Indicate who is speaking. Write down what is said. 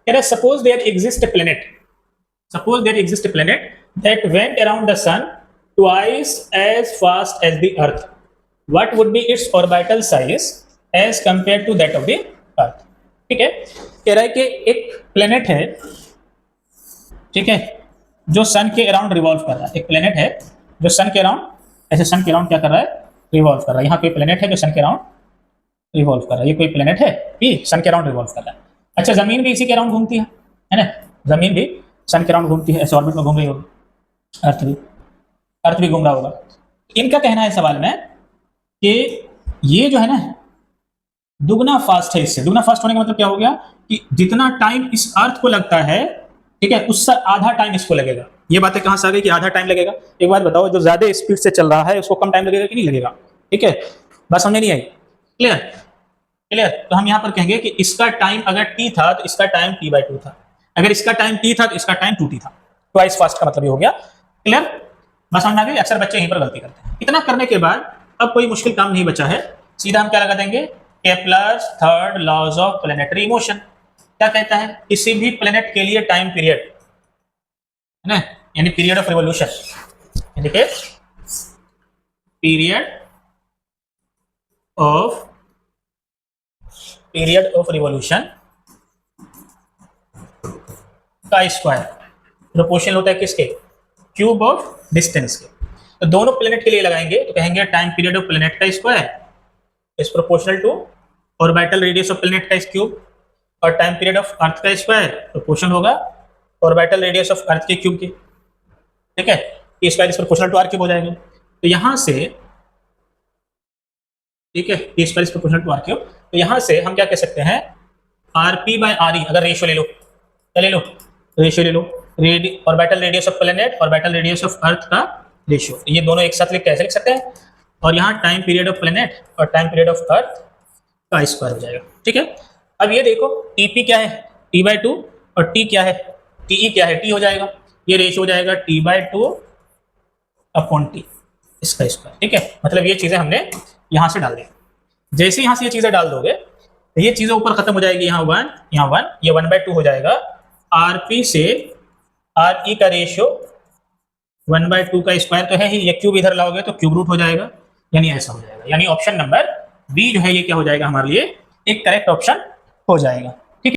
Speaker 1: कह रहे suppose there exist a planet that went around the sun twice as fast as the earth, what would be its orbital size as compared to that of the earth? ठीक है, कह रहा है कि एक planet है, ठीक है, जो सन के अराउंड रिवॉल्व कर रहा है। एक प्लेनेट है जो सन के अराउंड, ऐसे सन के अराउंड क्या कर रहा है, रिवॉल्व कर रहा है। यहाँ कोई प्लेनेट है जो सन के अराउंड रिवॉल्व कर रहा है, ये कोई प्लेनेट है भी सन के अराउंड रिवॉल्व कर रहा है। अच्छा, जमीन भी इसी के अराउंड घूमती है ना, जमीन भी सन के अराउंड घूमती है, ऐसे ऑर्बिट में घूम रही होगी। अर्थ भी घूम रहा होगा। इनका कहना है सवाल में कि ये जो है ना दुगना फास्ट है इससे। दुगना फास्ट होने का मतलब क्या हो गया कि जितना टाइम इस अर्थ को लगता है, ठीक है, उससे आधा टाइम इसको लगेगा। ये बातें कहां से आ गई कि आधा टाइम लगेगा? एक बात बताओ, जो ज्यादा स्पीड से चल रहा है उसको कम टाइम लगेगा कि नहीं लगेगा? ठीक है, बात समझ नहीं आई? क्लियर? क्लियर? तो हम यहां पर कहेंगे कि इसका टाइम अगर t था तो इसका टाइम t/2 था, अगर इसका टाइम t था तो इसका टाइम 2t था। ट्वाइस फास्ट का मतलब ये हो गया। क्लियर? बात समझ आ गई? अक्सर बच्चे यहीं पर गलती करते हैं। इतना करने के बाद अब कोई मुश्किल काम नहीं बचा है, सीधा हम क्या लगा देंगे, Kepler's third laws of planetary motion. क्या कहता है, किसी भी प्लेनेट के लिए टाइम पीरियड है ना, यानी पीरियड ऑफ रिवॉल्यूशन, यानी कि पीरियड ऑफ रिवॉल्यूशन का स्क्वायर प्रोपोर्शनल होता है किसके, क्यूब ऑफ डिस्टेंस के। तो दोनों प्लेनेट के लिए लगाएंगे तो कहेंगे टाइम पीरियड ऑफ प्लेनेट का square is proportional to orbital radius of planet का क्यूब, और टाइम पीरियड ऑफ अर्थ का स्क्वायर प्रोपोर्शनल होगा ऑर्बिटल रेडियस ऑफ अर्थ के क्यूब की। ठीक है, ये square is proportional to R cube हो जाएगा। तो यहां से, ठीक है, ये square is proportional to R cube, तो यहां से हम क्या कह सकते हैं, rp/re अगर रेशियो ले लो, क्या ले लो, रेशियो ले लो, orbital radius of planet orbital radius of earth का रेशियो, ये दोनों एक साथ लिख कैसे लिख सकते हैं, और यहाँ टाइम पीरियड ऑफ प्लेनेट और टाइम पीरियड ऑफ अर्थ का स्क्वायर हो जाएगा। ठीक है, अब ये देखो टीपी क्या है, t/2, और टी क्या है, टीई क्या है, टी हो जाएगा, ये रेशियो हो जाएगा t/2/t इसका स्क्वायर। ठीक है, मतलब ये चीजें हमने यहाँ से डाल दी। जैसे यहाँ से ये चीजें डाल दोगे तो ये चीजें ऊपर खत्म हो जाएगी, यहाँ 1 यहाँ 1, ये 1/2 हो जाएगा। आरपी से आर ई का रेशियो 1/2 का स्क्वायर तो है ही, ये क्यूब इधर लाओगे तो क्यूब रूट हो जाएगा, यानी ऐसा हो जाएगा। यानी ऑप्शन नंबर बी जो है ये क्या हो जाएगा हमारे लिए एक करेक्ट ऑप्शन हो जाएगा।